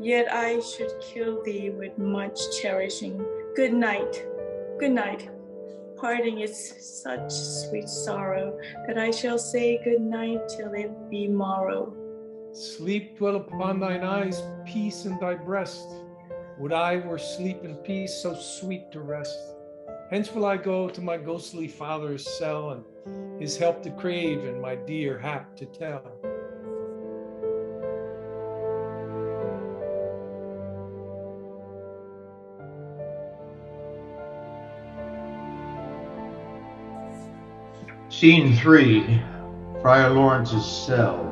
Yet I should kill thee with much cherishing. Good night, good night. Parting is such sweet sorrow that I shall say good night till it be morrow. Sleep dwell upon thine eyes, peace in thy breast. Would I were sleep and peace, so sweet to rest. Hence will I go to my ghostly father's cell, and his help to crave, and my dear hap to tell. Scene 3, Friar Lawrence's cell.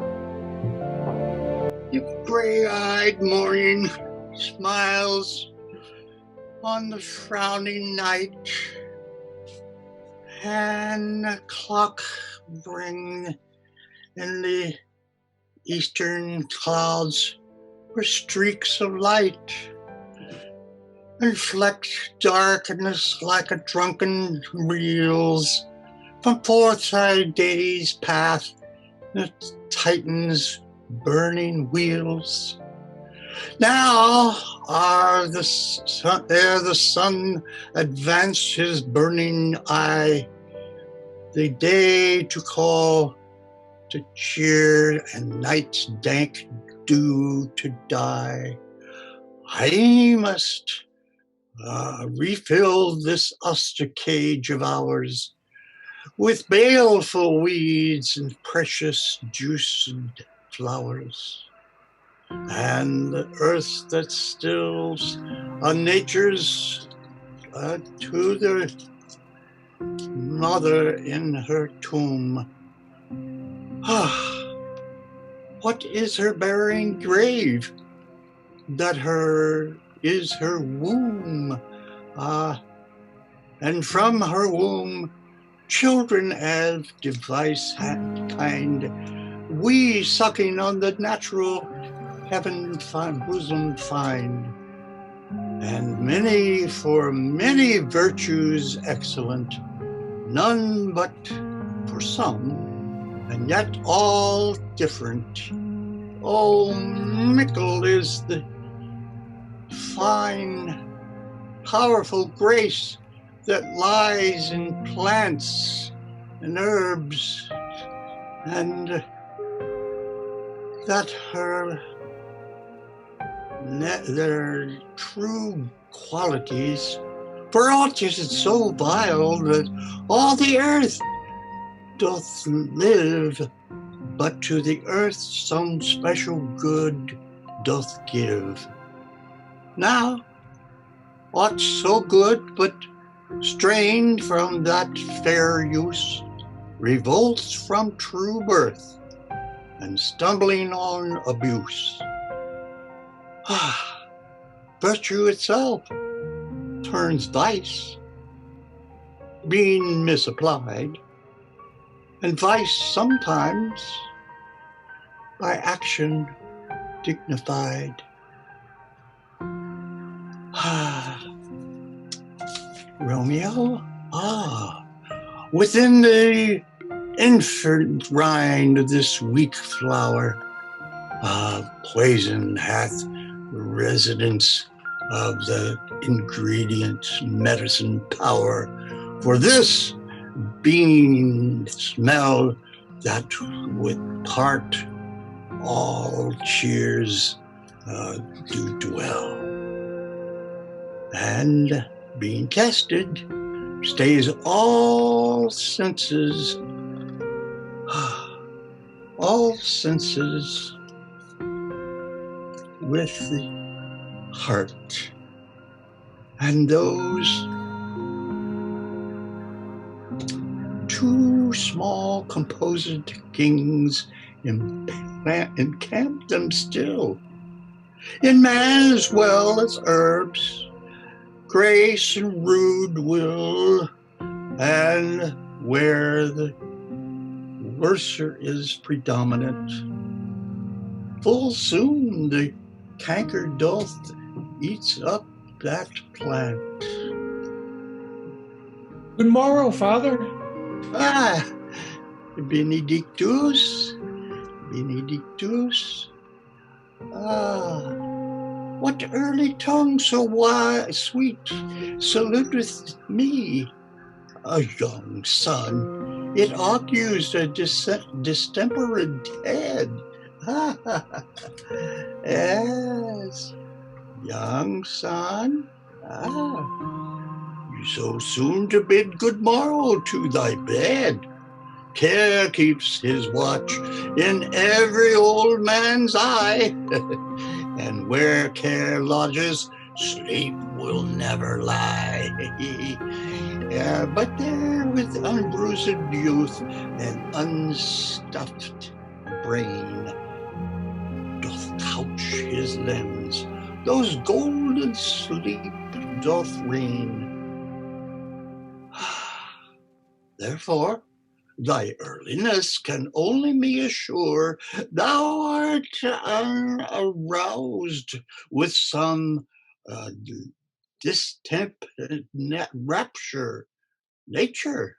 The gray-eyed morning smiles on the frowning night, and the clock rings in the eastern clouds were streaks of light, and flecked darkness like a drunken reels from forth day's path that tightens burning wheels. Now ere the sun advanced his burning eye, the day to call to cheer and night's dank dew to die, I must refill this austere cage of ours with baleful weeds and precious juiced flowers, and the earth that stills on nature's to the mother in her tomb. What is her bearing grave? That is her womb, and from her womb children of device kind, we sucking on the natural heaven bosom find, and many for many virtues excellent, none but for some, and yet all different. Oh, mickle is the fine, powerful grace that lies in plants and herbs, and that their true qualities, for aught is it so vile that all the earth doth live, but to the earth some special good doth give. Now, aught so good but strained from that fair use, revolts from true birth, and stumbling on abuse. Virtue itself turns vice, being misapplied, and vice sometimes by action dignified. Romeo? Within the infant rind of this weak flower, poison hath residence of the ingredient medicine power. For this being smell that with part all cheers do dwell, and being tested stays all senses with the heart, and those two small composed kings encamp them still, in man as well as herbs, grace and rude will, and where the worser is predominant, full soon the canker doth eats up that plant. Good morrow, Father. Benedictus, Benedictus. Ah, what early tongue so sweet saluteth me? A young son, it argues a distempered head. Yes, young son. You so soon to bid good morrow to thy bed. Care keeps his watch in every old man's eye, and where care lodges, sleep will never lie. But there with unbruised youth and unstuffed brain doth couch his limbs, those golden sleep doth reign. Therefore, thy earliness can only me assure thou art aroused with some distempered rapture, nature.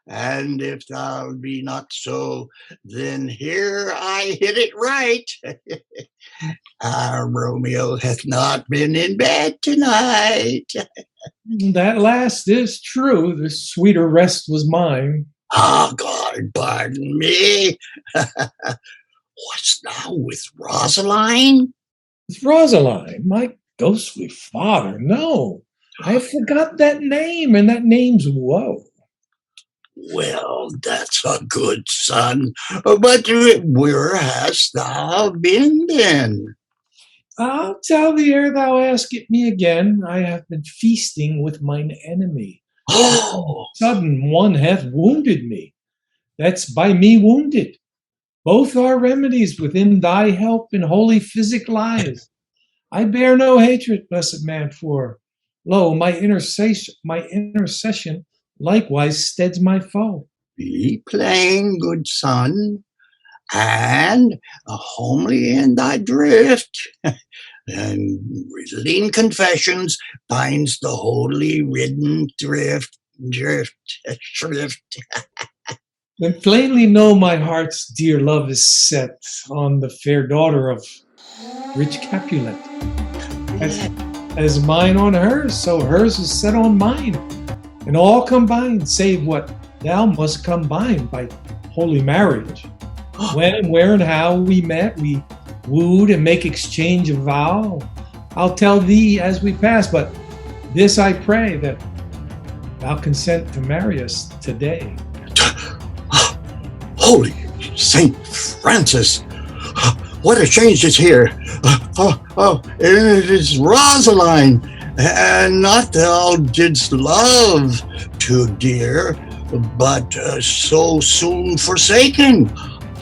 And if thou be not so, then here I hit it right. Our Romeo hath not been in bed tonight. That last is true. The sweeter rest was mine. Ah, God, pardon me. What's thou with Rosaline? It's Rosaline, my ghostly father. No, I forgot that name, and that name's woe. Well, that's a good son. But where hast thou been then? I'll tell thee ere thou ask it me again. I have been feasting with mine enemy. Oh, Sudden one hath wounded me. That's by me wounded. Both are remedies within thy help and holy physic lies. I bear no hatred, blessed man, for lo, my intercession likewise steads my foe. be plain, good son, and homely in thy drift, and lean confessions binds the holy ridden shrift. Then plainly know my heart's dear love is set on the fair daughter of rich Capulet. As mine on hers, so hers is set on mine, and all combined, save what thou must combine by holy marriage. When, where, and how we met, we wooed and make exchange of vow. I'll tell thee as we pass, but this I pray, that thou consent to marry us today. Holy Saint Francis, what a change is here. It is Rosaline, and not thou didst love too dear, but so soon forsaken.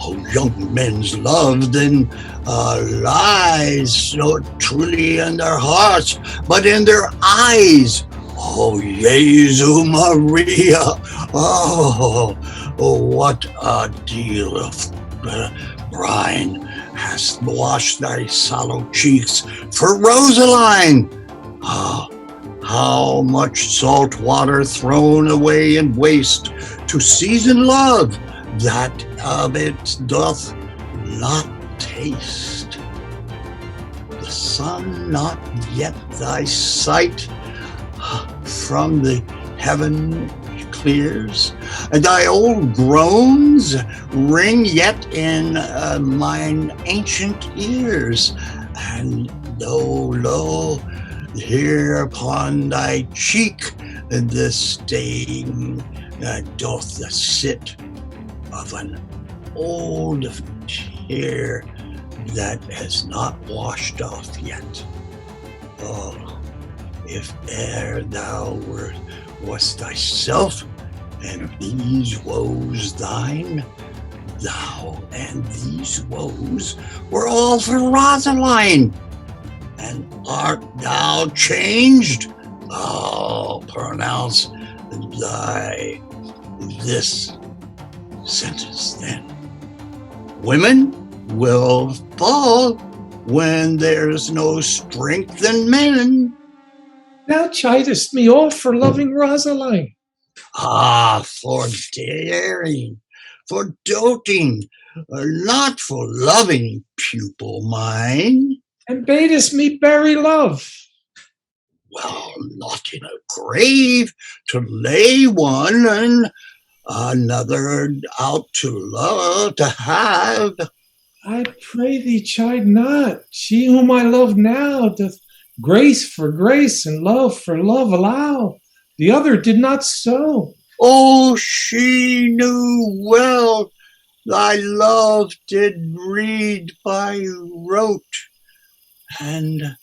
Oh, young men's love then lies not truly in their hearts, but in their eyes. Oh, Jesu Maria, oh, what a deal of brine hast washed thy sallow cheeks for Rosaline. Oh, how much salt water thrown away in waste to season love, that of it doth not taste. The sun not yet thy sight from the heaven clears, and thy old groans ring yet in mine ancient ears, and though lo, here upon thy cheek the stain doth sit of an old tear that has not washed off yet. Oh, if e'er thou wast thyself, and these woes thine, thou and these woes were all for Rosaline. And art thou changed? Oh, pronounce thy this sentence then. Women will fall when there's no strength in men. Thou chidest me off for loving Rosaline. Ah, for daring for doting, not for loving, pupil mine. And badest me bury love. Well, not in a grave to lay one and another out to love, to have. I pray thee chide not. She whom I love now doth grace for grace and love for love allow. The other did not so. Oh, she knew well thy love did read by rote, and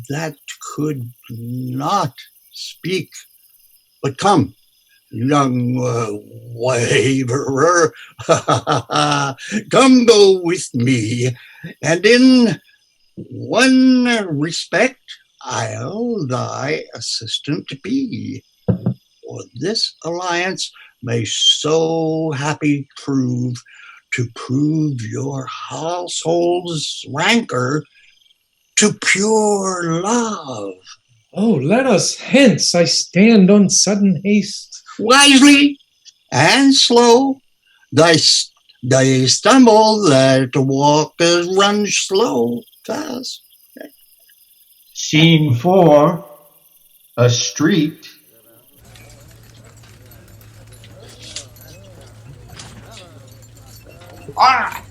that could not speak. But come, young waverer, come go with me, and in one respect I'll thy assistant be. For this alliance may so happy prove to prove your household's rancor to pure love. Oh, let us hence. I stand on sudden haste. Wisely and slow, thy stumble that walkers run slow, fast. Scene 4, a street. Ah!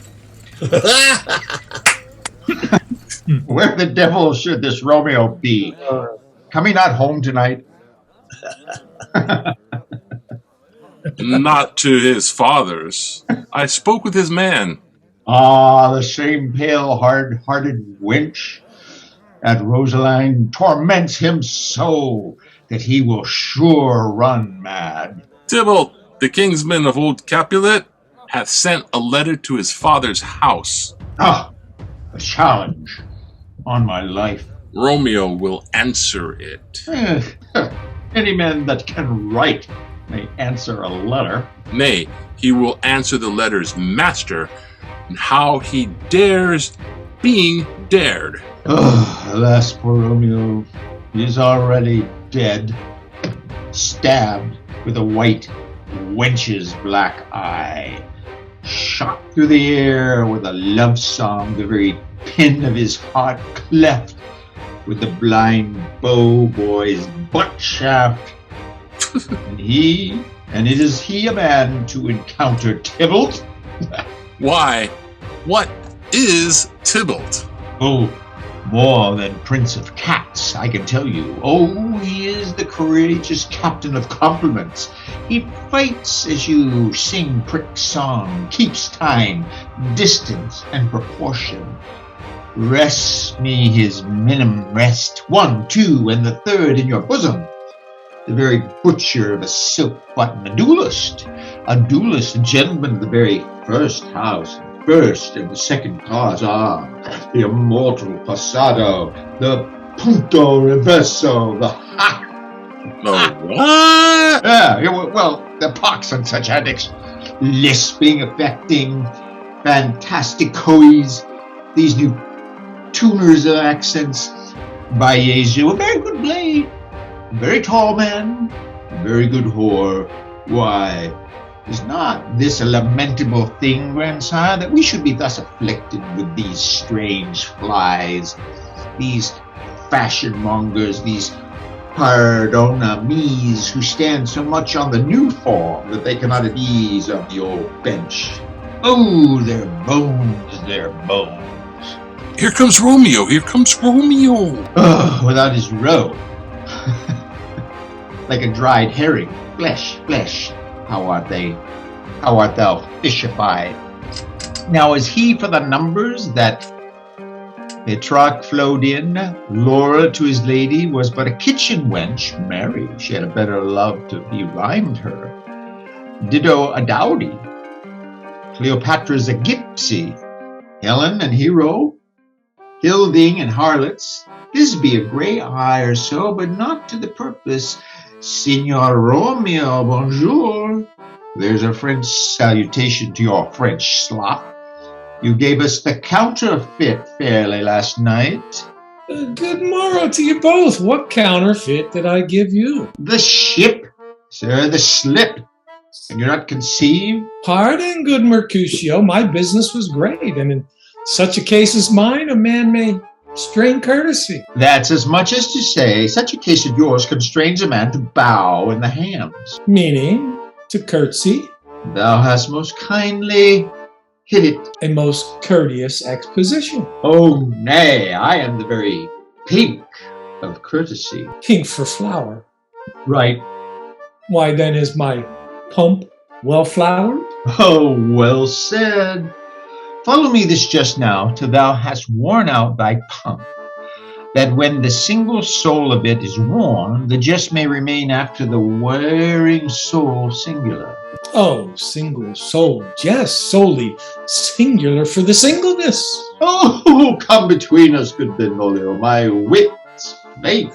Where the devil should this Romeo be? Coming not home tonight? Not to his father's. I spoke with his man. Ah, the same pale, hard-hearted wench. That Rosaline torments him so that he will sure run mad. Tybalt, the kingsman of old Capulet, hath sent a letter to his father's house. Ah, a challenge on my life. Romeo will answer it. Any man that can write may answer a letter. Nay, he will answer the letter's master, and how he dares being dared. Alas, poor Romeo, he is already dead, stabbed with a white wench's black eye, shot through the air with a love song, the very pin of his heart cleft with the blind bow boy's butt shaft. And it is he a man to encounter Tybalt? Why, what is Tybalt? Oh, more than Prince of Cats, I can tell you. Oh, he is the courageous captain of compliments. He fights as you sing prick song, keeps time, distance, and proportion. Rest me his minim rest, 1, 2, and the third in your bosom. The very butcher of a silk button, a duelist, a gentleman of the very first house, first and the second cause, the immortal passado, the punto reverso, the What? Yeah, well, the pox on such addicts, lisping, affecting, fantasticoes, these new tuners of accents. By Jesu, a very good blade, a very tall man, a very good whore. Why, is not this a lamentable thing, grandsire, that we should be thus afflicted with these strange flies, these fashion mongers, these pardon-amies who stand so much on the new form that they cannot at ease on the old bench? Oh, their bones, their bones. Here comes Romeo, here comes Romeo. Oh, without his roe. Like a dried herring, flesh, flesh. How art they? How art thou fishified? Now is he for the numbers that Petrarch flowed in? Laura to his lady was but a kitchen wench. Mary, she had a better love to be rhymed her. Ditto a dowdy. Cleopatra's a gipsy. Helen and Hero, Hilding and harlots. This be a grey eye or so, but not to the purpose. Signor Romeo, bonjour. There's a French salutation to your French slop. You gave us the counterfeit fairly last night. Good morrow to you both. What counterfeit did I give you? The ship, sir, the slip. And you're not conceived? Pardon, good Mercutio, my business was great, and in such a case as mine, a man may strain courtesy. That's as much as to say, such a case of yours constrains a man to bow in the hams. Meaning, to curtsy, Thou hast most kindly hit it. a most courteous exposition. Oh, nay, I am the very pink of courtesy. Pink for flower. Right. Why then is my pump well flowered? Oh, well said. Follow me this just now, till thou hast worn out thy pump, that when the single soul of it is worn, the jest may remain after the wearing soul singular. Oh, single soul, jest solely singular for the singleness. Oh, come between us, good Benvolio, my wit's fate.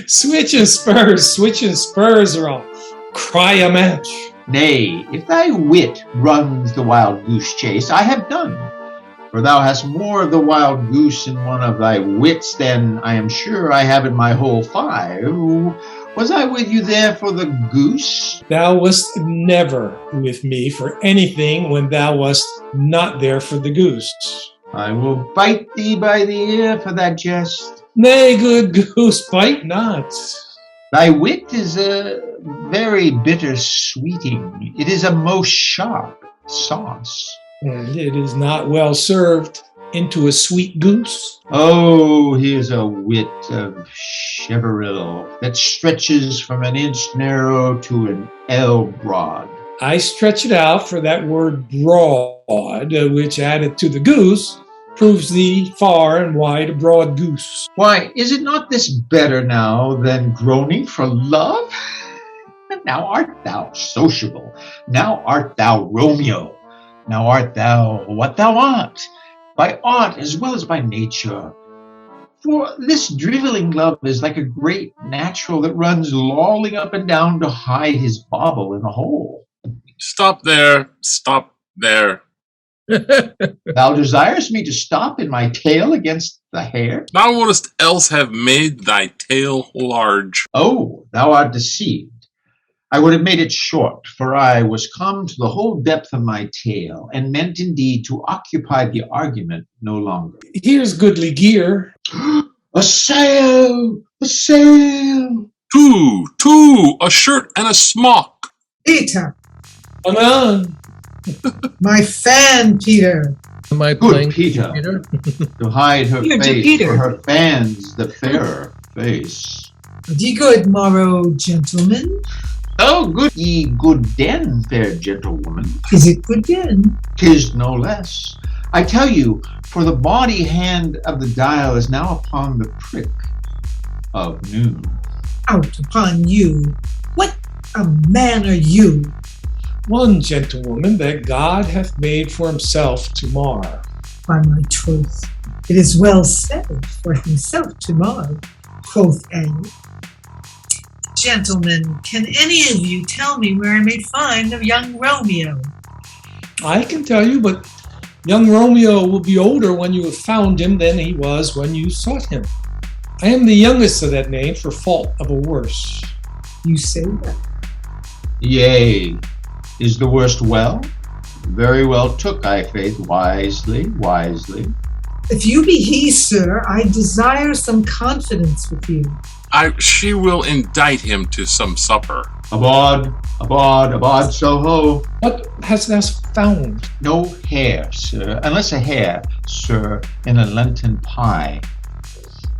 Switching spurs are all cry a match. Nay, if thy wit runs the wild goose chase, I have done. For thou hast more of the wild goose in one of thy wits than I am sure I have in my whole 5. Was I with you there for the goose? Thou wast never with me for anything when thou wast not there for the goose. I will bite thee by the ear for that jest. Nay, good goose, bite not. Thy wit is a very bitter sweeting. It is a most sharp sauce. And it is not well served into a sweet goose. Oh, here's a wit of Cheverill that stretches from an inch narrow to an ell broad. I stretch it out for that word broad, which added to the goose proves thee far and wide a broad goose. Why, is it not this better now than groaning for love? Now art thou sociable. Now art thou Romeo. Now art thou what thou art, by art as well as by nature. For this driveling love is like a great natural that runs lolling up and down to hide his bauble in a hole. Stop there. Stop there. Thou desirest me to stop in my tail against the hair? Thou wouldst else have made thy tail large. Oh, thou art deceived. I would have made it short, for I was come to the whole depth of my tale, and meant indeed to occupy the argument no longer. Here's goodly gear. A sail! A sail! Two, a shirt and a smock. Peter, Anon. my fan, Peter. Am I Good playing Peter, to hide her Peter, face, Peter. for her fans the fairer face. Ye good morrow, gentlemen. Oh, good ye good den, fair gentlewoman. Is it good den? 'Tis no less. I tell you, for the body hand of the dial is now upon the prick of noon. Out upon you. What a man are you? One gentlewoman that God hath made for himself to mar. By my troth, it is well said for himself to mar, quoth A. Gentlemen, can any of you tell me where I may find of young Romeo? I can tell you, but young Romeo will be older when you have found him than he was when you sought him. I am the youngest of that name for fault of a worse. You say that. Yea, is the worst well? Very well took, I faith, wisely. If you be he, sir, I desire some confidence with you. She will indict him to some supper. Abad, so ho. What hast thou found? No hair, sir, unless a hair, sir, in a Lenten pie.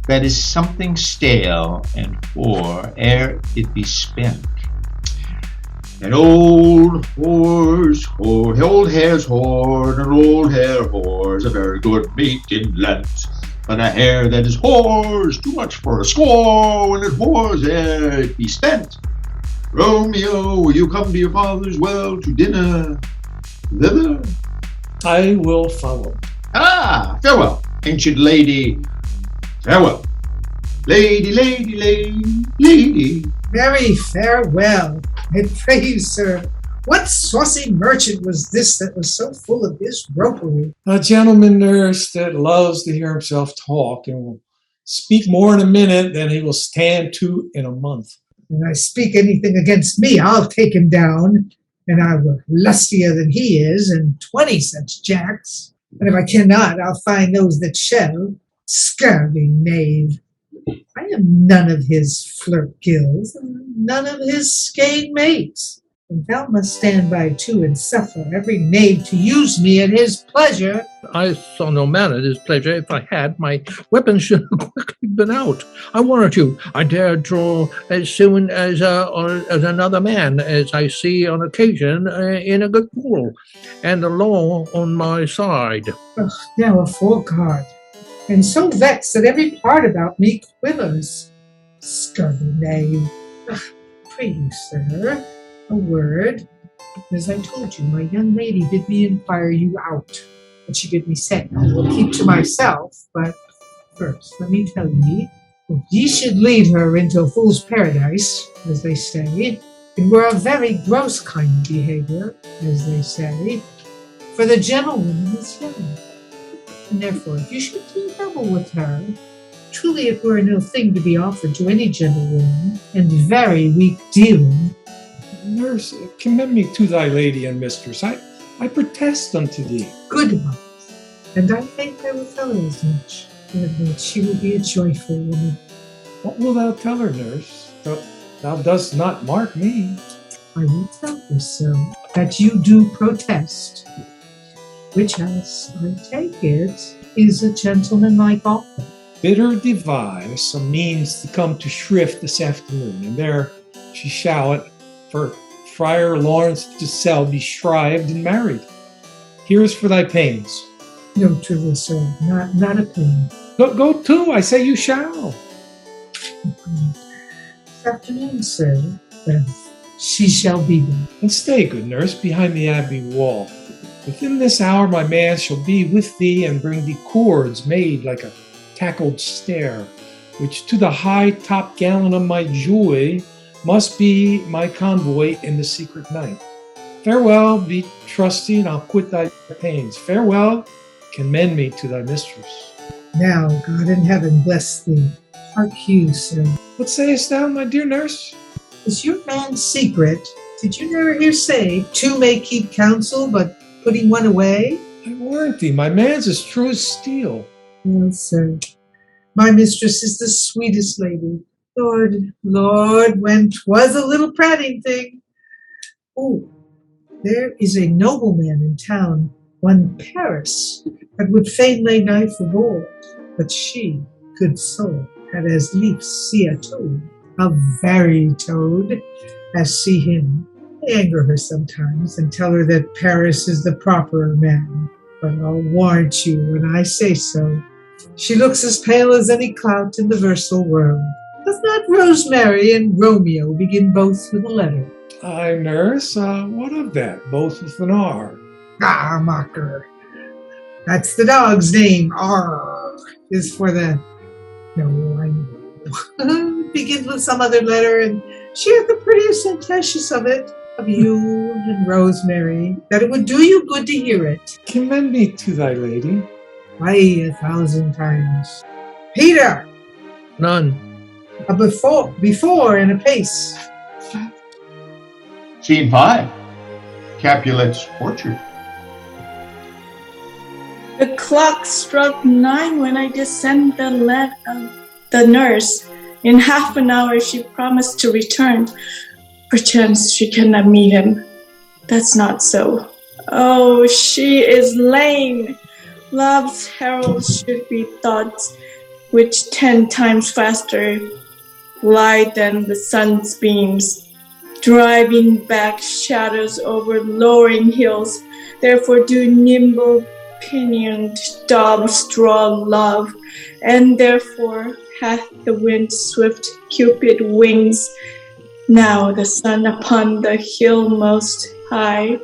That is something stale and hoar ere it be spent. An old hare's horn, an old hare whores a very good meat in Lent. But a hare that is whores too much for a score when it whores ere it be spent. Romeo, will you come to your father's well to dinner thither? I will follow. Ah, farewell, ancient lady, farewell. Lady. Very farewell. I pray you, sir, what saucy merchant was this that was so full of this ropery? A gentleman nurse that loves to hear himself talk and will speak more in a minute than he will stand to in a month. When I speak anything against me, I'll take him down. and I were lustier than he is, and 20 such jacks. And if I cannot, I'll find those that shall. Scurvy knave! I am none of his flirt gills, and none of his skein mates. And thou must stand by too, and suffer every knave to use me at his pleasure. I saw no man at his pleasure. If I had, my weapons should have quickly been out. I warrant you, I dare draw as soon as another man, as I see on occasion in a good quarrel, and the law on my side. Now a foreguard, and so vexed that every part about me quivers. Scurvy knave! Pray you, sir, a word. As I told you, my young lady bid me inquire you out, but she bid me say, I will keep to myself. But first, let me tell ye, if ye should lead her into a fool's paradise, as they say, it were a very gross kind of behavior, as they say, for the gentlewoman is young. And therefore, if you should do double with her, truly it were no thing to be offered to any gentlewoman, and very weak dealing. Nurse, commend me to thy lady and mistress. I protest unto thee. Good one, and I think I will tell her as much, and that she will be a joyful woman. What wilt thou tell her, nurse? Thou dost not mark me. I will tell her so, that you do protest, which, as I take it, is a gentlemanlike offer. Bid her devise some means to come to Shrift this afternoon, and there she shall it for Friar Laurence to sell be shrived and married. Here is for thy pains. No, truly, sir, not a penny. Go to, I say you shall. This afternoon, sir, then she shall be there. And stay, good nurse, behind the abbey wall. Within this hour my man shall be with thee, and bring thee cords made like a tackled stair, which to the high top gallant of my joy must be my convoy in the secret night. Farewell, be trusty, and I'll quit thy pains. Farewell, commend me to thy mistress. Now, God in heaven bless thee. Hark you, sir. What sayest thou, my dear nurse? Is your man's secret? Did you never hear say, two may keep counsel, but putting one away? I warrant thee, my man's as true as steel. Well, sir, my mistress is the sweetest lady. Lord, when 'twas a little prating thing. Oh, there is a nobleman in town, one Paris, that would fain lay knife aboard, but she, good soul, had as lief see a toad, a very toad, as see him. I anger her sometimes, and tell her that Paris is the proper man, but I'll warrant you when I say so, she looks as pale as any clout in the versal world. Does not Rosemary and Romeo begin both with a letter? Aye, nurse, what of that? Both with an R. Ah, mocker. That's the dog's name. R is for the... No, I know. It begins with some other letter, and she hath the prettiest sententious of it, of you and Rosemary, that it would do you good to hear it. Commend me to thy lady. Aye, 1,000 times. Peter! None. A before and a pace. Scene 5. Capulet's orchard. The clock struck 9 when I descended the nurse. In half an hour she promised to return. Perchance she cannot meet him. That's not so. Oh, she is lame. Love's heralds should be thought which 10 times faster glide than the sun's beams, driving back shadows over lowering hills. Therefore do nimble pinioned doves draw love, and therefore hath the wind swift Cupid wings. Now the sun upon the hill most high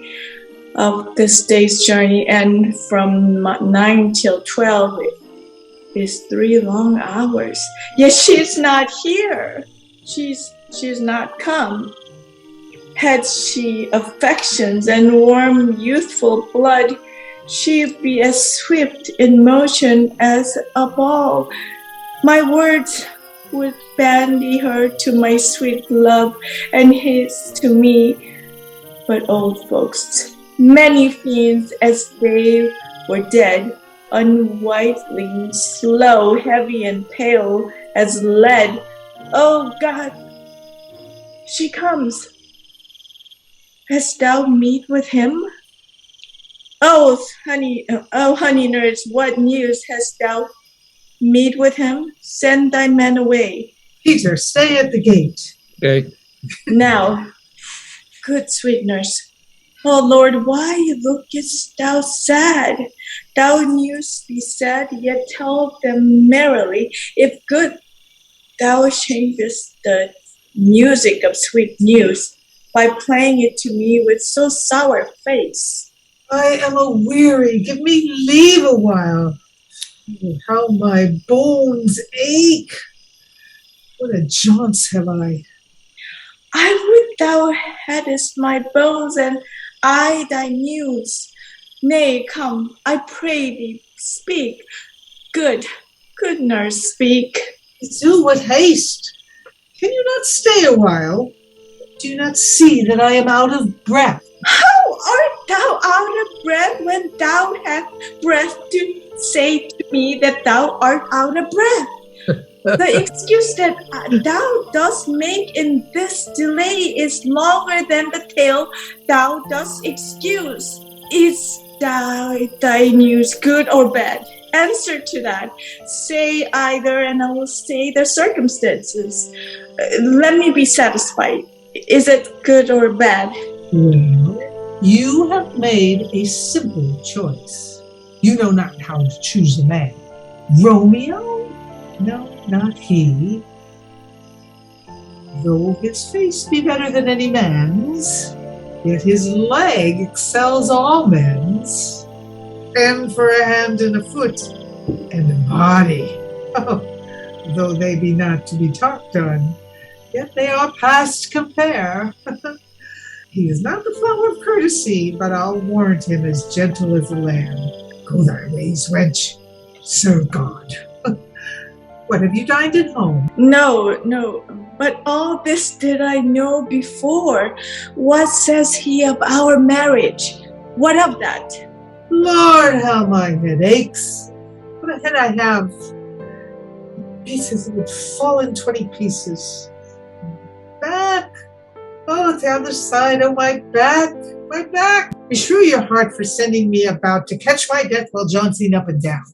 of this day's journey, and from 9 till 12 is 3 long hours. Yet she's not here. She's not come. Had she affections and warm youthful blood, she'd be as swift in motion as a ball. My words would bandy her to my sweet love, and his to me. but old folks, many fiends as they were dead, unwhitling, slow, heavy and pale as lead. Oh God, she comes. Hast thou meet with him? Oh, honey nurse, what news hast thou? Meet with him? Send thy men away. Peter, stay at the gate. Okay. Now, good sweet nurse. Oh Lord, why lookest thou sad? Thou news be sad, yet tell them merrily. If good, thou changest the music of sweet news by playing it to me with so sour face. I am a-weary. Give me leave a while. Oh, how my bones ache. What a jaunts have I. I would thou hadst my bones and I thy news. Nay, come, I pray thee, speak. Good nurse, speak. Do what haste. Can you not stay a while? Do you not see that I am out of breath? How art thou out of breath when thou hast breath to say to me that thou art out of breath? The excuse that thou dost make in this delay is longer than the tale thou dost excuse. Is thy news good or bad? Answer to that. Say either, and I will say the circumstances. Let me be satisfied. Is it good or bad? Well, you have made a simple choice. You know not how to choose a man. Romeo? No, not he. Though his face be better than any man's, yet his leg excels all men's. And for a hand and a foot, and a body. Oh, though they be not to be talked on, yet they are past compare. He is not the flower of courtesy, but I'll warrant him as gentle as a lamb. Go thy ways, wench. Serve God. What, have you dined at home? No, but all this did I know before. What says he of our marriage? What of that? Lord, how my head aches. What a head I have. Pieces, it would fall in 20 pieces. Back. Oh, the other side. Oh, my back. My back. Beshrew your heart for sending me about to catch my death while jouncing up and down.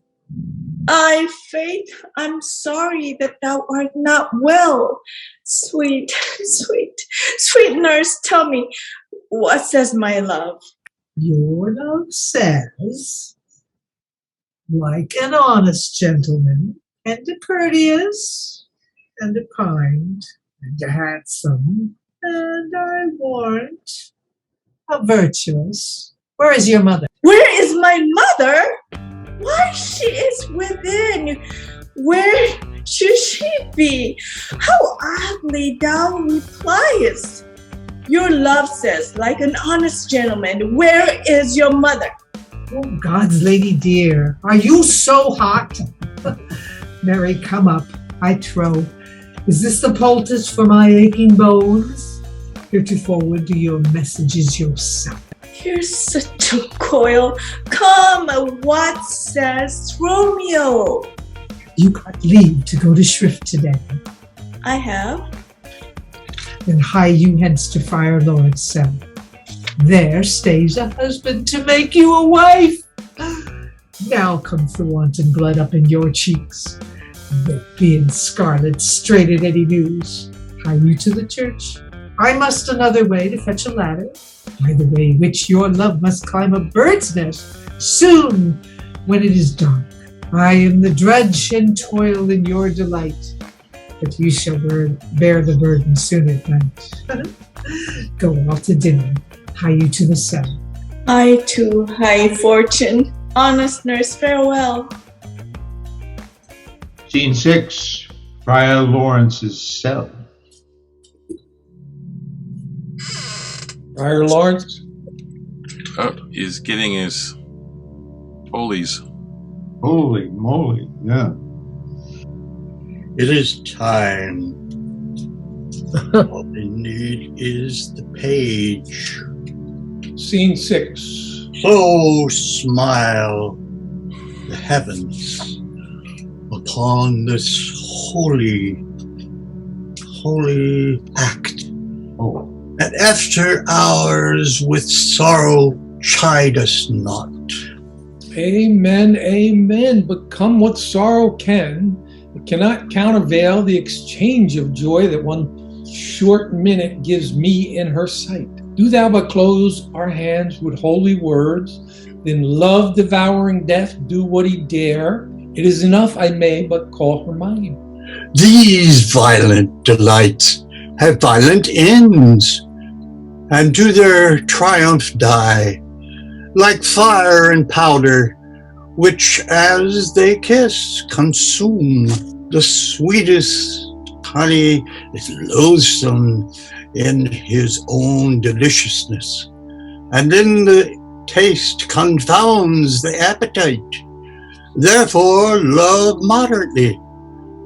I, faith, I'm sorry that thou art not well. Sweet nurse, tell me, what says my love? Your love says, like an honest gentleman, and a courteous, and a kind, and a handsome, and I warrant, a virtuous. Where is your mother? Where is my mother? Why, she is within. Where should she be? How oddly thou repliest. Your love says, like an honest gentleman, where is your mother? Oh, God's lady dear, are you so hot? Mary, come up, I trow. Is this the poultice for my aching bones? Heretofore do your messages yourself. You're such a coil. Come, what says Romeo? You got leave to go to Shrift today. I have. Then hie you hence to Friar Laurence cell. There stays a husband to make you a wife. Now comes the wanton blood up in your cheeks. But being scarlet straight at any news. Hie you to the church. I must another way to fetch a ladder, by the way which your love must climb a bird's nest soon when it is dark. I am the drudge and toil in your delight, but you shall bear the burden soon at night. Go out to dinner, hie you to the cell. I too, high fortune. Honest nurse, farewell. Scene 6, Friar Lawrence's cell. Friar Laurence? He's getting his holies. Holy moly, yeah. It is time. All we need is the page. Scene 6. So smile the heavens upon this holy act. Oh, And after hours with sorrow chide us not. Amen, amen. But come what sorrow can, it cannot countervail the exchange of joy that one short minute gives me in her sight. Do thou but close our hands with holy words, then love devouring death do what he dare. It is enough I may but call her mine. These violent delights have violent ends, and to their triumph die, like fire and powder, which as they kiss consume. The sweetest honey is loathsome in his own deliciousness, and in the taste confounds the appetite. Therefore love moderately.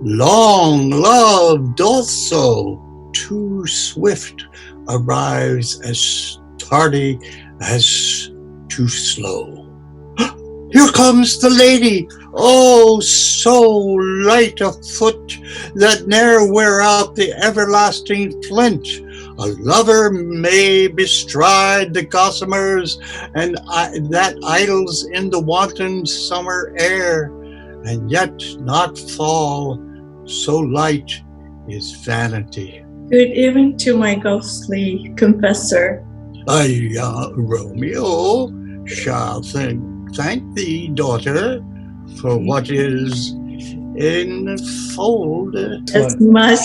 Long love doth so. Too swift arrives as tardy as too slow. Here comes the lady, oh, so light of foot that ne'er wear out the everlasting flint. A lover may bestride the gossamers and that idles in the wanton summer air, and yet not fall, so light is vanity. Good evening to my ghostly confessor. Romeo shall thank thee, daughter, for what is in fold. As much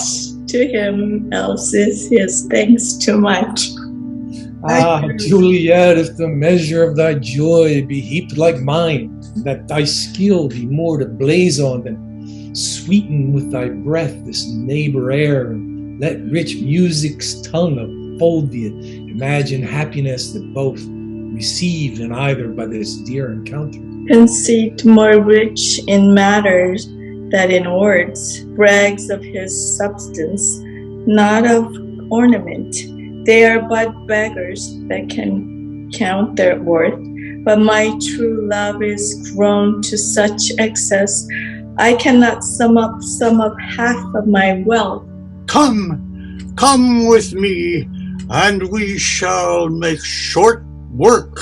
to him else is his thanks too much. Ah, Juliet, if the measure of thy joy be heaped like mine, that thy skill be more to blaze on than sweeten with thy breath this neighbor air, and let rich music's tongue unfold the imagined happiness that both received in either by this dear encounter. Conceit more rich in matters than in words, brags of his substance, not of ornament. They are but beggars that can count their worth. But my true love is grown to such excess, I cannot sum up half of my wealth. Come with me, and we shall make short work.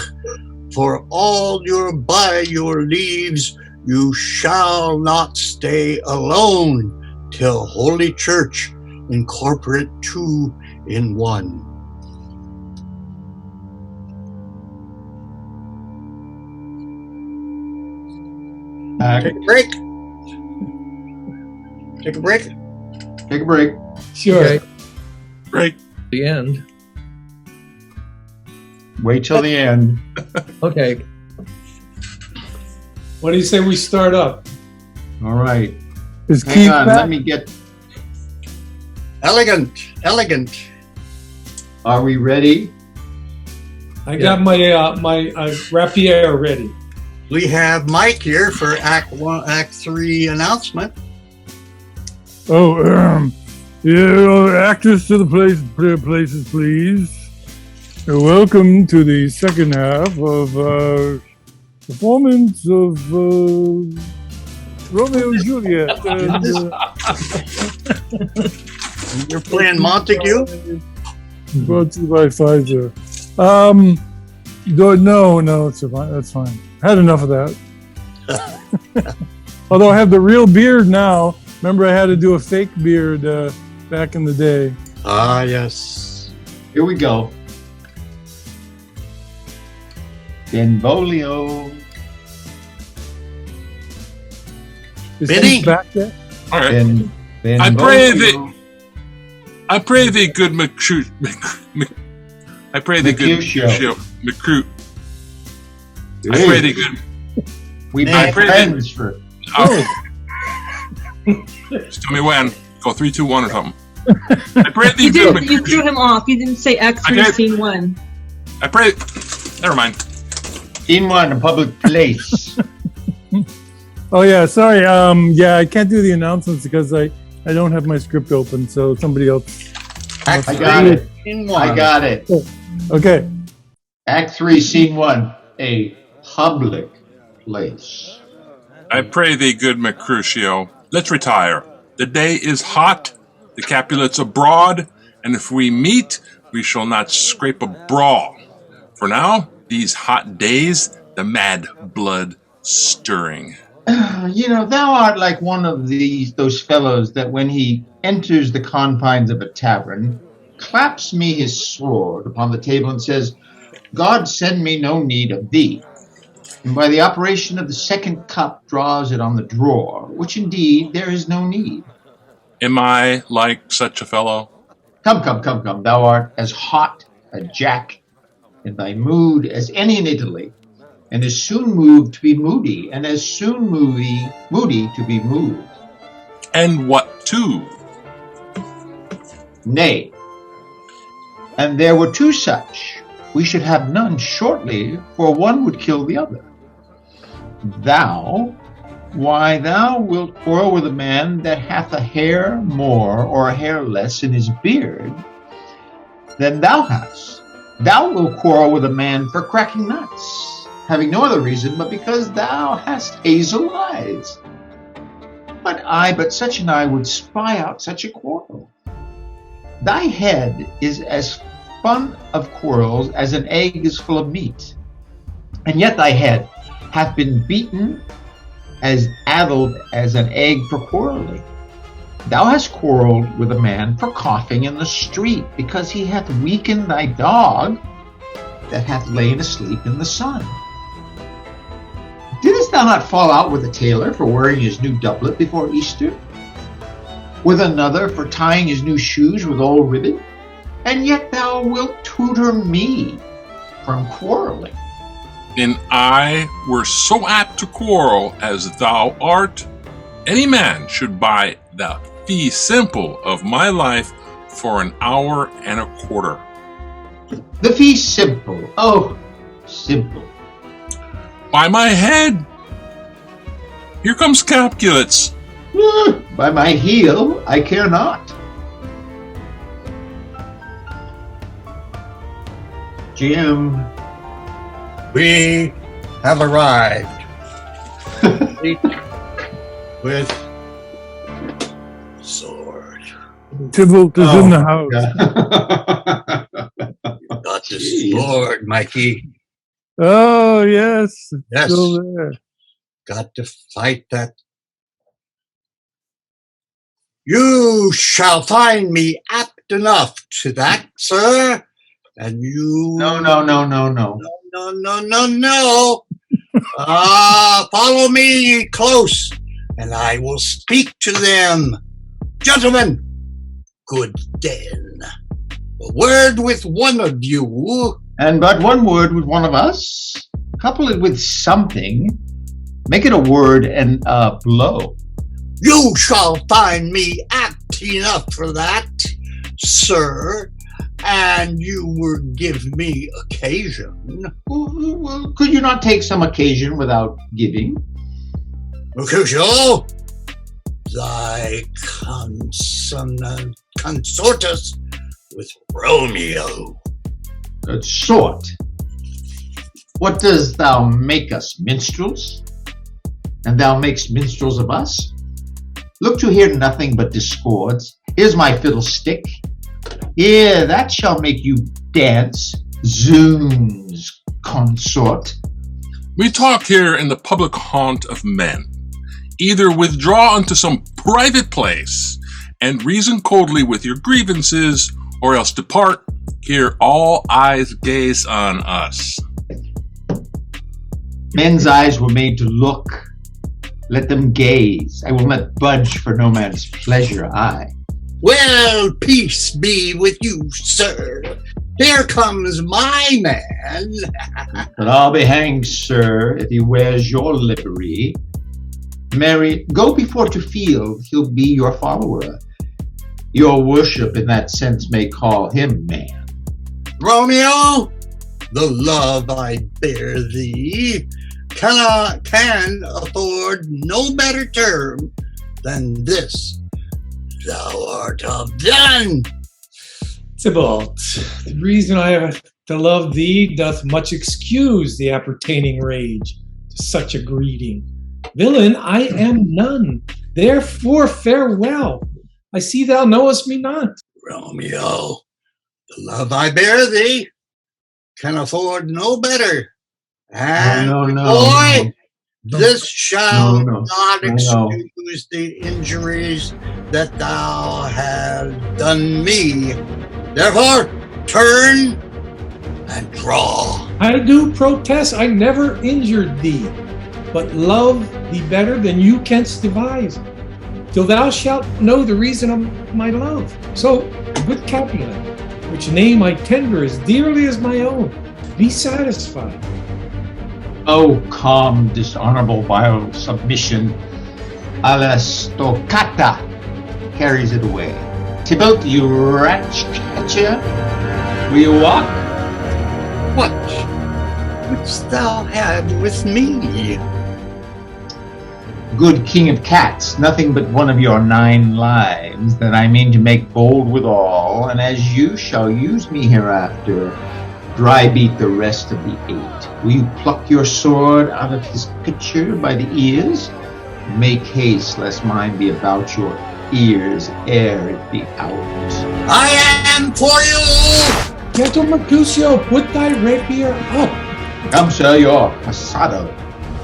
For all by your leaves, you shall not stay alone till Holy Church incorporate two in one. Take a break. Take a break. take a break. Sure. Okay. Right. The end. Wait till the end. Okay. What do you say we start up? All right. Is Hang Keith on. back? Let me get. Elegant. Are we ready? I got my rapier ready. We have Mike here for Act 1, Act 3 announcement. Oh, actors to the places, please. Welcome to the second half of performance of Romeo and Juliet. You're playing Montague? Brought to you by Pfizer. No, it's fine. That's fine. I had enough of that. Although I have the real beard now. Remember, I had to do a fake beard back in the day. Ah, yes. Here we go. Benvolio. Is Benny? Keith back yet? All right. Benvolio. I pray thee, good Mercutio. I pray thee, good Mercutio. Mercutio. I Hey, pray thee, good. We've I been pray friends for. Just tell me when. Go 3, 2, 1 or something. I pray thee, You good did. You threw Mercutio. him off. You didn't say Act I 3, did. Scene 1. I pray. Never mind. In one, a public place. Oh yeah, sorry. I can't do the announcements because I don't have my script open, so somebody else. I got it. In one. I got it. Okay. Act 3, Scene 1, a public place. I pray thee, good Mercutio, let's retire. The day is hot, the Capulets abroad, and if we meet, we shall not scrape a brawl. For now, these hot days, the mad blood stirring. Thou art like one of those fellows that when he enters the confines of a tavern, claps me his sword upon the table and says, God send me no need of thee. And by the operation of the second cup draws it on the drawer, which indeed there is no need. Am I like such a fellow? Come, thou art as hot a jack in thy mood as any in Italy, and as soon moved to be moody, and as soon moody to be moved. And what too? Nay, and there were two such, we should have none shortly, for one would kill the other. Thou wilt quarrel with a man that hath a hair more or a hair less in his beard than thou hast. Thou wilt quarrel with a man for cracking nuts, having no other reason but because thou hast hazel eyes. But such an eye would spy out such a quarrel. Thy head is as fun of quarrels as an egg is full of meat, and yet thy head hath been beaten as addled as an egg for quarreling. Thou hast quarreled with a man for coughing in the street, because he hath weakened thy dog that hath lain asleep in the sun. Didst thou not fall out with a tailor for wearing his new doublet before Easter? With another for tying his new shoes with old ribbon? And yet thou wilt tutor me from quarreling. Then I were so apt to quarrel as thou art. Any man should buy the fee simple of my life for an hour and a quarter. The fee simple, oh, simple. By my head! Here comes Capulets. By my heel, I care not. Jim. We have arrived. With sword. Tybalt is in the house. You got the sword, Mikey. Oh, yes. It's Yes. still there. Got to fight that. You shall find me apt enough to that, sir. And you. No. No. Follow me close, and I will speak to them. Gentlemen, good den. A word with one of you. And but one word with one of us. Couple it with something. Make it a word and a blow. You shall find me apt enough for that, sir. And you will give me occasion. Well, could you not take some occasion without giving? Mercutio, thy consortest with Romeo. Good sort. What does thou make us, minstrels? And thou makest minstrels of us? Look to hear nothing but discords. Here's my fiddlestick. Here, that shall make you dance, zoons, consort. We talk here in the public haunt of men. Either withdraw unto some private place and reason coldly with your grievances, or else depart. Here all eyes gaze on us. Men's eyes were made to look. Let them gaze. I will not budge for no man's pleasure, I. Well, peace be with you, sir. Here comes my man. But I'll be hanged, sir, if he wears your livery. Mary, go before to field, he'll be your follower. Your worship in that sense may call him man. Romeo, the love I bear thee can afford no better term than this. Thou art of done. Tybalt, the reason I have To love thee doth much excuse the appertaining rage to such a greeting. Villain, I am none, therefore farewell. I see thou knowest me not. Romeo, the love I bear thee can afford no better. And No, boy, this shall No. not No. excuse the injuries that thou hast done me. Therefore, turn and draw. I do protest I never injured thee, but love thee better than you canst devise, till thou shalt know the reason of my love. So, good Capulet, which name I tender as dearly as my own, be satisfied. Oh, calm, dishonorable, vile submission. A la stoccata carries it away. Tybalt, you rat catcher, will you walk? What wouldst thou have with me? Good king of cats, nothing but one of your 9 lives that I mean to make bold withal, and as you shall use me hereafter, dry beat the rest of the 8. Will you pluck your sword out of his pitcher by the ears? Make haste, lest mine be about your ears ere it be out. I am for you! Gentle Mercutio, put thy rapier up. Come, sir, your passado.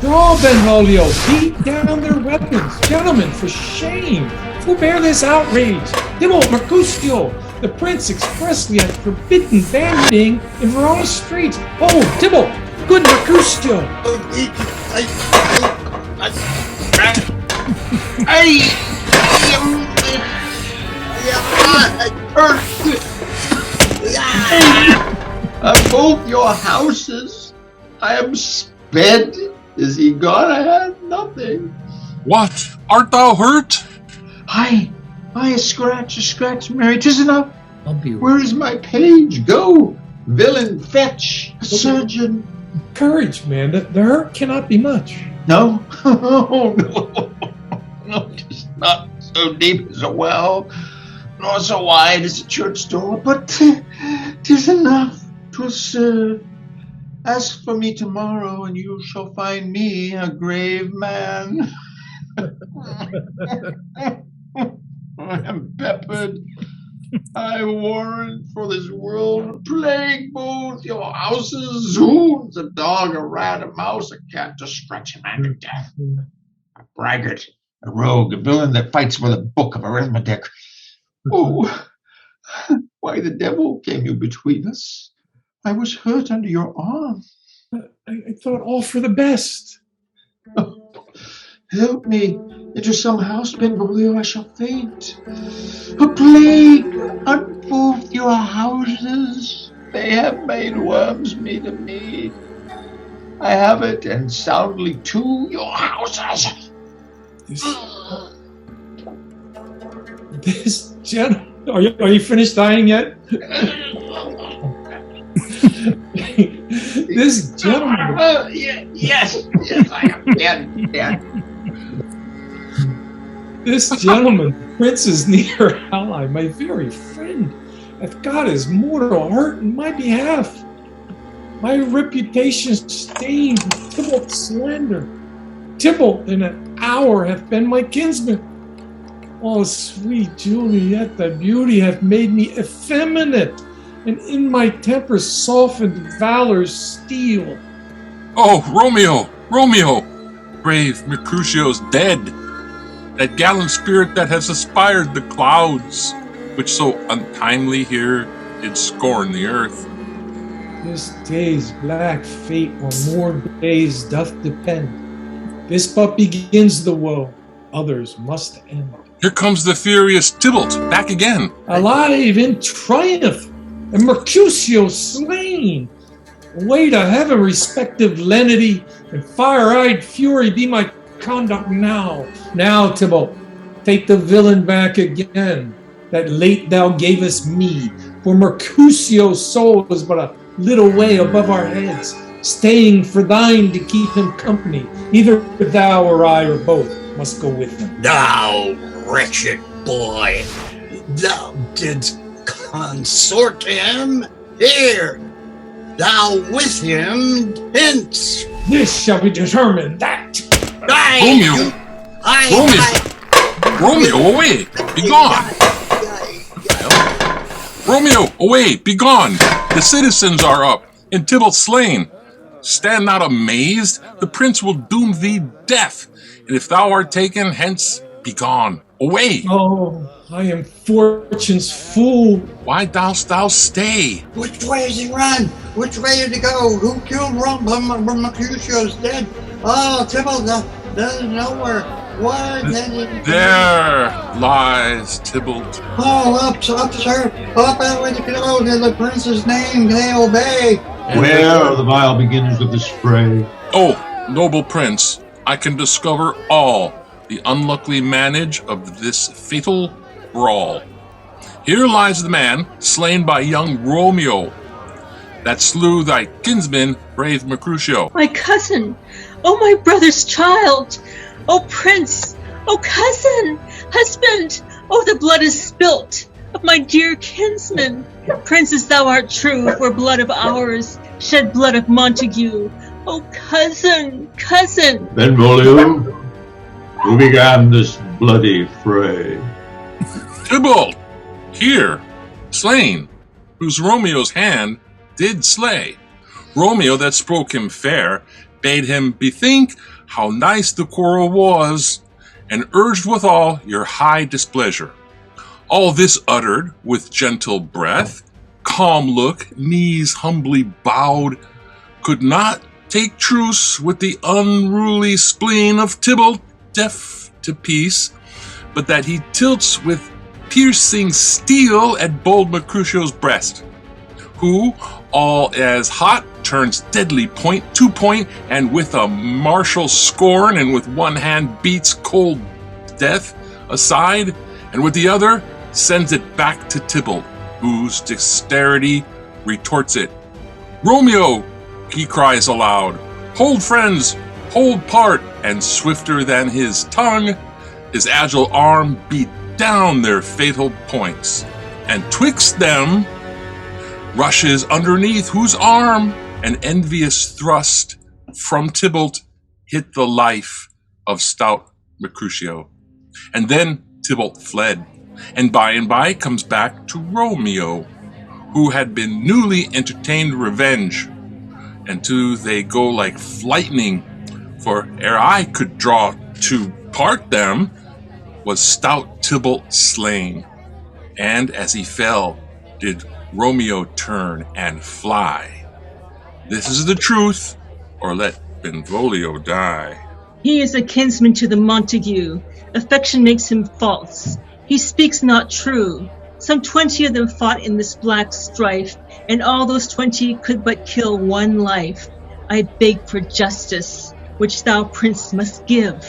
Draw, Benvolio, beat down their weapons. Gentlemen, for shame, forbear this outrage. Tybalt, Mercutio, the prince expressly hath forbidden bandying in Verona streets. Oh, Tybalt, good Mercutio. Of both your houses, I am sped. Is he gone? I had nothing. What? Art thou hurt? I a scratch, Mary, 'tis enough. I'll be Where is my page? Go, villain, fetch a surgeon. Courage, man, the hurt cannot be much. No, oh, no, 'tis not so deep as a well, nor so wide as a church door, but 'tis enough. 'Twill serve. Ask for me tomorrow, and you shall find me a grave man. I am peppered, I warrant, for this world plague both your houses. Zoons, a dog, a rat, a mouse, a cat, to scratch a man to death. A braggart, a rogue, a villain that fights with a book of arithmetic. Oh, why the devil came you between us? I was hurt under your arm. I thought all for the best. Oh, help me into some house, Benvolio, I shall faint. A plague on both your houses. They have made worms meat of me. I have it, and soundly to your houses. This gentleman, are you finished dying yet? This gentleman. Yes, I am dead. This gentleman, prince's near ally, my very friend, hath got his mortal hurt in my behalf. My reputation stained with Tybalt's slander. Tybalt in an hour hath been my kinsman. Oh, sweet Juliet, thy beauty hath made me effeminate, and in my temper softened valor's steel. Oh, Romeo! Brave Mercutio's dead. That gallant spirit that has aspired the clouds, which so untimely here did scorn the earth. This day's black fate on more days doth depend. This but begins the woe, others must end. Here comes the furious Tybalt, back again. Alive in triumph, and Mercutio slain. Way to heaven, respective lenity, and fire-eyed fury be my conduct now. Now, Tybalt, take the villain back again, that late thou gavest me, for Mercutio's soul is but a little way above our heads, staying for thine to keep him company. Either thou or I or both must go with him. Thou wretched boy, thou didst consort him? Here, thou with him hence. This shall be determined that. Romeo! Romeo, away! Be gone! Romeo, away! Be gone! The citizens are up, and Tybalt slain. Stand not amazed, the prince will doom thee death, and if thou art taken, hence be gone. Away! Oh, I am fortune's fool. Why dost thou stay? Which way does he run? Which way did he go? Who killed Mercutio's dead? Oh, Tybalt doesn't know where. What? There lies Tybalt. Oh, up, sir. Up that way to go. In the prince's name, they obey. Where are the vile beginners of this fray? Oh, noble prince, I can discover all the unlucky manage of this fatal brawl. Here lies the man slain by young Romeo, that slew thy kinsman, brave Mercutio. My cousin, oh my brother's child, oh prince, oh cousin, husband, oh the blood is spilt of my dear kinsman. Princess, thou art true, for blood of ours, shed blood of Montague. Oh cousin, cousin. Benvolio, who began this bloody fray? Tybalt, here, slain, whose Romeo's hand did slay. Romeo that spoke him fair, bade him bethink how nice the quarrel was, and urged withal your high displeasure. All this uttered with gentle breath, calm look, knees humbly bowed, could not take truce with the unruly spleen of Tybalt, deaf to peace, but that he tilts with piercing steel at bold Mercutio's breast, who, all as hot, turns deadly point to point, and with a martial scorn, and with one hand beats cold death aside, and with the other sends it back to Tybalt, whose dexterity retorts it. Romeo, he cries aloud, hold friends, hold part, and swifter than his tongue, his agile arm beat down their fatal points, and twixt them rushes underneath, whose arm an envious thrust from Tybalt hit the life of stout Mercutio. And then Tybalt fled, and by comes back to Romeo, who had been newly entertained revenge. And two they go like lightning, for ere I could draw to part them, was stout Tybalt slain. And as he fell, did Romeo turn and fly. This is the truth, or let Benvolio die. He is a kinsman to the Montague. Affection makes him false. He speaks not true. Some 20 of them fought in this black strife, and all those 20 could but kill one life. I beg for justice, which thou, prince, must give.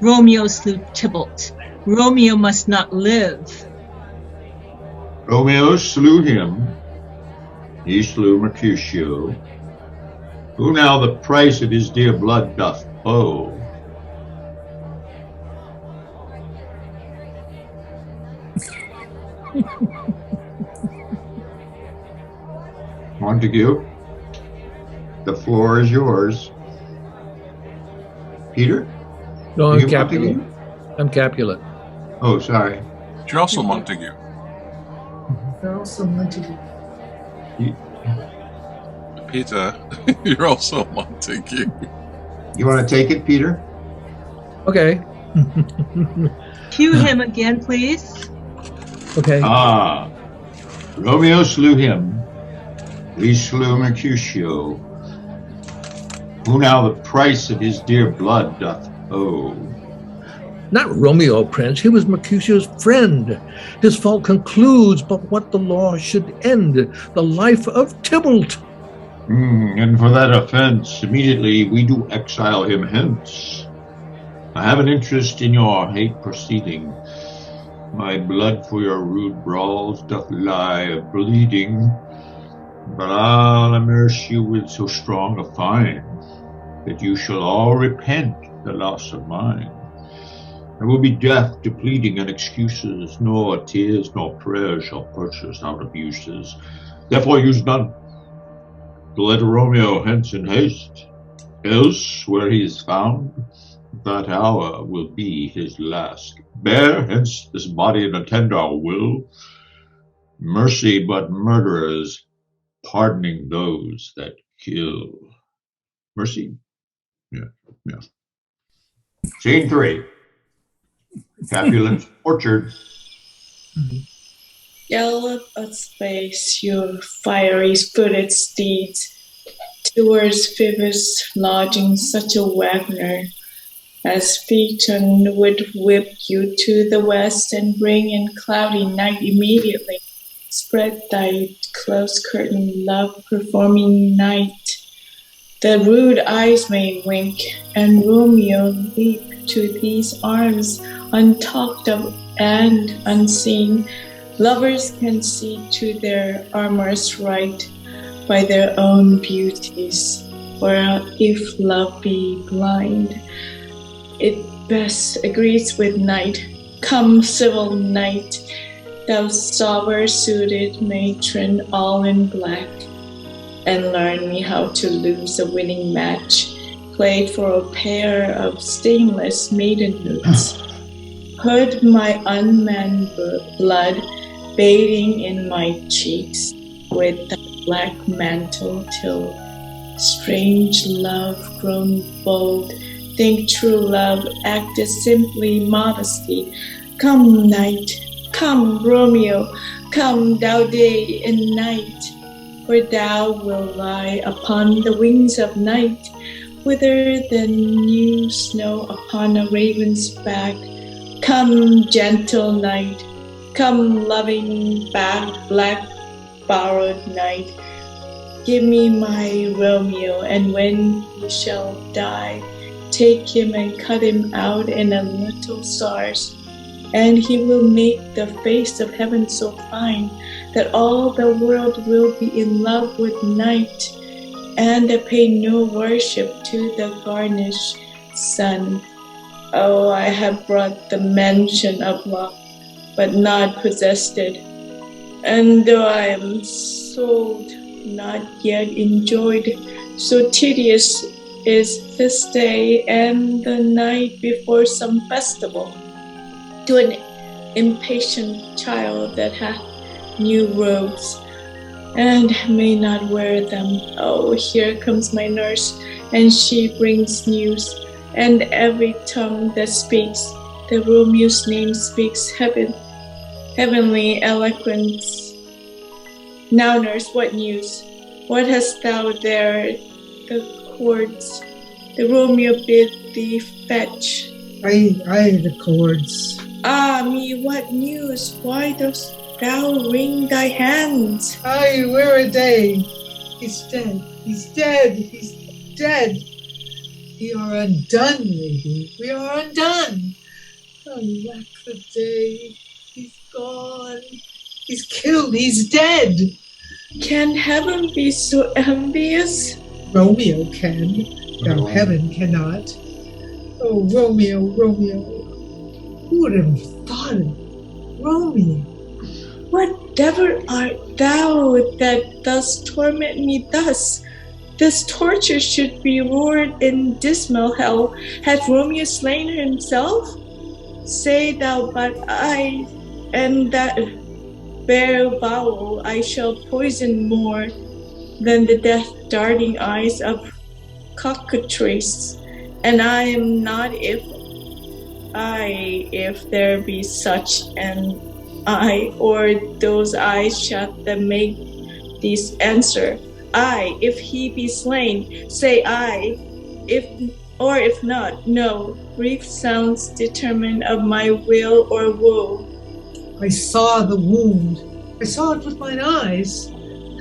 Romeo slew Tybalt. Romeo must not live. Romeo slew him. He slew Mercutio, who now the price of his dear blood doth owe. Montague, the floor is yours. Peter? No, Are I'm you Capulet. Montague? I'm Capulet. Oh, sorry. You're also Montague. They're also Montague. Peter, you're also Montague. You want to take it, Peter? Okay. Cue him again, please. Okay. Ah, Romeo slew him. We slew Mercutio, who now the price of his dear blood doth owe. Not Romeo, Prince. He was Mercutio's friend. His fault concludes but what the law should end, the life of Tybalt. And for that offense, immediately we do exile him hence. I have an interest in your hate proceeding. My blood for your rude brawls doth lie bleeding, but I'll immerse you with so strong a fine that you shall all repent the loss of mine. I will be deaf to pleading and excuses, nor tears nor prayers shall purchase out abuses. Therefore use none, Let Romeo hence in haste, else where he is found, that hour will be his last. Bear hence this body and attend our will. Mercy but murderers, pardoning those that kill. Mercy? Yeah. Scene 3. Capulet's orchard. Gallop at space your fiery-footed steeds towards Phoebus' lodging. Such a Wagner as Phaeton would whip you to the west and bring in cloudy night immediately. Spread thy close curtain, love performing night. The rude eyes may wink, and Romeo leap to these arms, untalked of and unseen. Lovers can see to their armor's right by their own beauties, or if love be blind, it best agrees with night. Come, civil knight, thou sober-suited matron, all in black, and learn me how to lose a winning match, played for a pair of stainless maidenhoods. Hood my unmanned blood, bathing in my cheeks with the black mantle, till strange love grown bold, think true love acted simply modesty. Come, night, come, Romeo, come, thou day and night, for thou wilt lie upon the wings of night, whither the new snow upon a raven's back. Come, gentle night, come, loving black borrowed night, give me my Romeo, and when he shall die, take him and cut him out in a little stars, and he will make the face of heaven so fine that all the world will be in love with night, and pay no worship to the garnished sun. Oh, I have brought the mansion of love, but not possessed it, and though I am sold, not yet enjoyed, so tedious is this day and the night before some festival, to an impatient child that hath new robes and may not wear them. Oh, here comes my nurse, and she brings news, and every tongue that speaks the Romeo's name speaks heavenly eloquence. Now, nurse, what news? What hast thou there? The cords the Romeo bid thee fetch. Aye, the cords. Ah me, what news? Why dost thou wring thy hands? Aye, where are they? He's dead, he's dead, he's dead. We are undone, lady, we are undone. Alack the day, he's gone. He's killed, he's dead. Can heaven be so envious? Romeo can, though heaven cannot. Oh, Romeo, Romeo, who would have thought it? Romeo. What devil art thou that thus torment me thus? This torture should be roared in dismal hell. Had Romeo slain himself? Say thou but I, and that bare bowel I shall poison more than the death-darting eyes of cockatrice. And I am not if there be such an eye, or those eyes shut that make these answer. I, if he be slain, say I, if not, no. Brief sounds determine of my will or woe. I saw the wound, I saw it with mine eyes.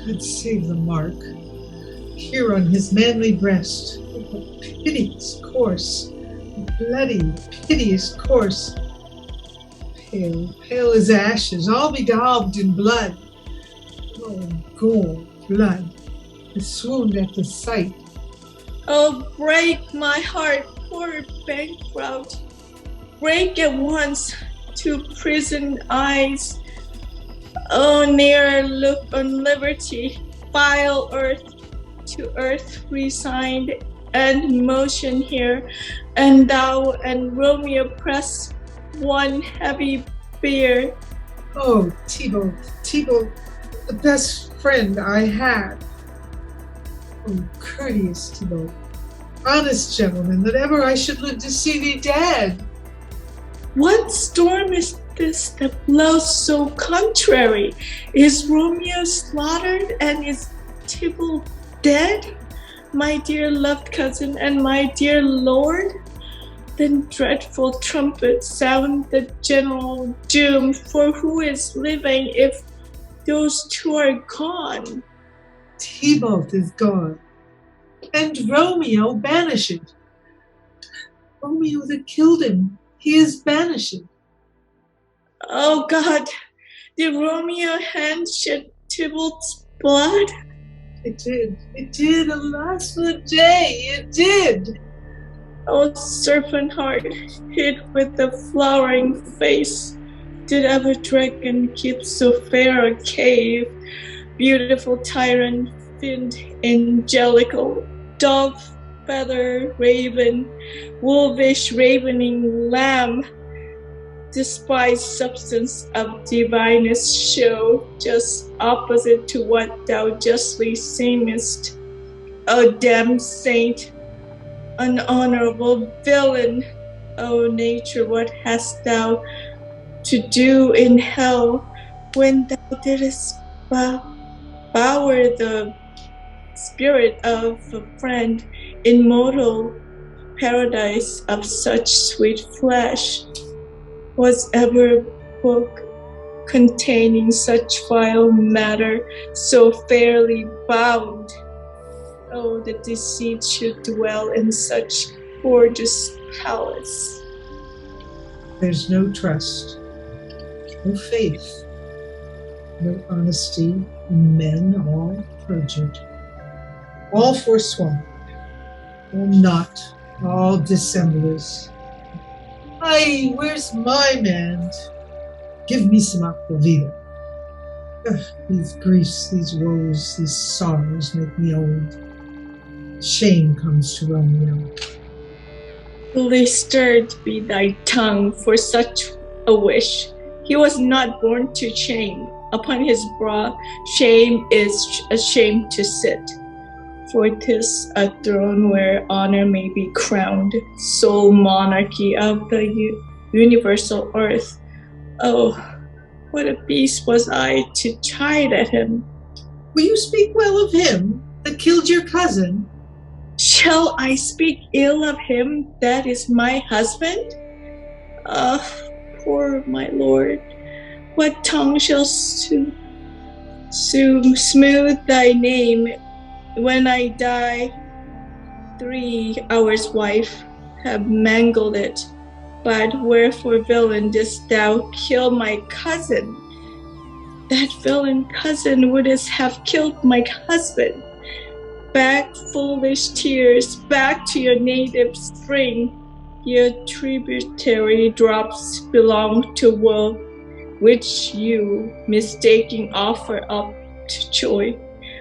God save the mark. Here on his manly breast, a piteous course, a bloody, piteous course. Pale, pale as ashes, all bedaubed in blood. Oh, gold, blood. I swooned at the sight. Oh, break my heart, poor bankrupt. Break at once, to prison eyes. Oh, ne'er look on liberty, vile earth, to earth resigned and motion here, and thou and Romeo press one heavy bier. Oh, Tybalt, the best friend I had. Oh, courteous Tybalt, honest gentleman, that ever I should live to see thee dead. What storm is this that blows so contrary? Is Romeo slaughtered and is Tybalt dead? My dear loved cousin and my dear lord? Then dreadful trumpets sound the general doom, for who is living if those two are gone? Tybalt is gone, and Romeo banished. Romeo that killed him, he is banished. Oh God, did Romeo hand shed Tybalt's blood? It did, alas for the day, it did. Oh, serpent heart, hid with the flowering face, did ever dragon keep so fair a cave? Beautiful tyrant, fiend angelical, dove, feather, raven, wolvish ravening lamb, despised substance of divinest show, just opposite to what thou justly seemest. O damned saint, unhonorable villain, O nature, what hast thou to do in hell when thou didst bower the spirit of a friend in mortal paradise of such sweet flesh? Was ever a book containing such vile matter so fairly bound? Oh, the deceit should dwell in such gorgeous palace. There's no trust, no faith, no honesty in men, all perjured, all forsworn, all not, all dissemblers. Aye, where's my man? Give me some aquavita. These griefs, these woes, these sorrows make me old. Shame comes to Romeo. Fully stirred be thy tongue for such a wish. He was not born to shame. Upon his brow shame is ashamed to sit. For 'tis a throne where honor may be crowned, sole monarchy of the universal earth. Oh, what a beast was I to chide at him. Will you speak well of him that killed your cousin? Shall I speak ill of him that is my husband? Ah, poor my lord, what tongue shall smooth thy name when I die? 3 hours, wife, have mangled it. But wherefore, villain, didst thou kill my cousin? That villain cousin wouldst have killed my husband. Back, foolish tears, back to your native spring. Your tributary drops belong to woe, which you, mistaking, offer up to joy.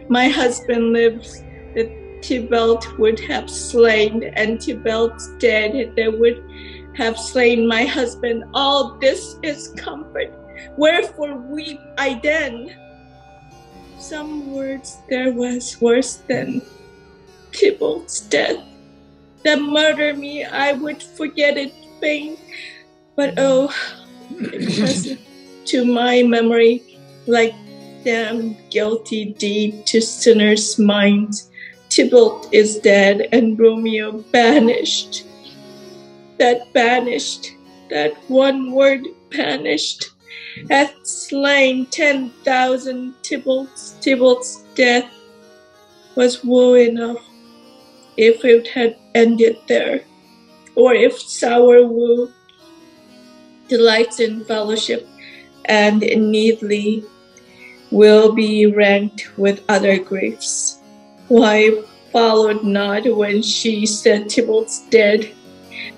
My husband lives, that Tybalt would have slain, and Tybalt's dead, that would have slain my husband. All this is comfort. Wherefore weep I then? Some words there was worse than Tybalt's death. That murder me, I would forget it fain. But oh, it present to my memory like damn guilty deed to sinners' minds. Tybalt is dead and Romeo banished. That one word banished, hath slain 10,000 Tybalts. Tybalt's death was woe enough if it had ended there, or if sour woe delights in fellowship and needly will be ranked with other griefs. Why followed not when she said Tybalt's dead,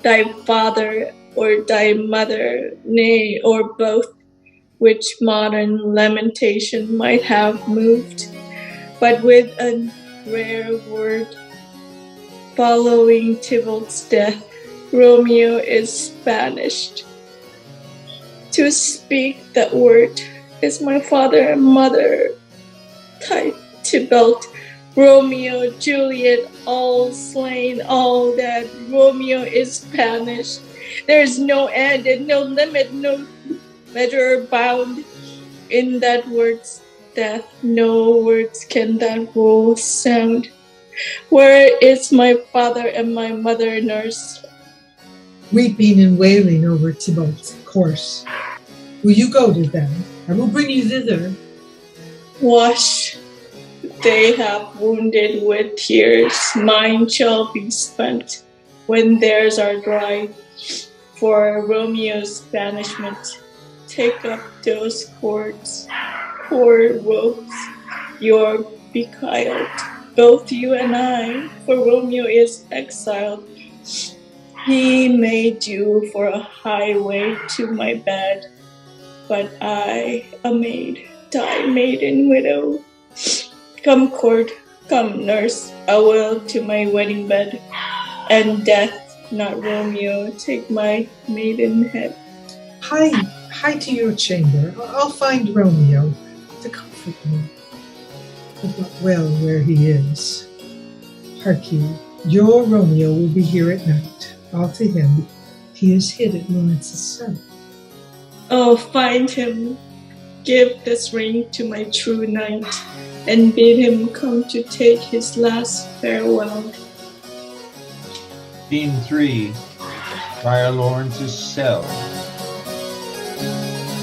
thy father or thy mother, nay, or both, which modern lamentation might have moved, but with an rare word. Following Tybalt's death, Romeo is banished. To speak that word is my father and mother. Tybalt, Romeo, Juliet, all slain, all dead. Romeo is banished. There is no end and no limit, no measure bound in that word's death. No words can that woe sound. Where is my father and my mother, nurse? Weeping and wailing over Tybalt's corse. Will you go to them? I will bring you thither. Wash, they have wounded with tears. Mine shall be spent when theirs are dry. For Romeo's banishment, take up those cords. Poor wolves, you're beguiled, both you and I, for Romeo is exiled. He made you for a highway to my bed, but I, a maid, die maiden widow. Come court, come nurse, I will to my wedding bed, and death, not Romeo, take my maiden head. Hie to your chamber. I'll find Romeo to comfort me. But not well where he is. Hark you, your Romeo will be here at night. All to him. He is hid at Laurence's cell. Oh, find him. Give this ring to my true knight, and bid him come to take his last farewell. Scene 3. Friar Lawrence's cell.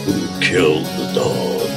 Who killed the dog?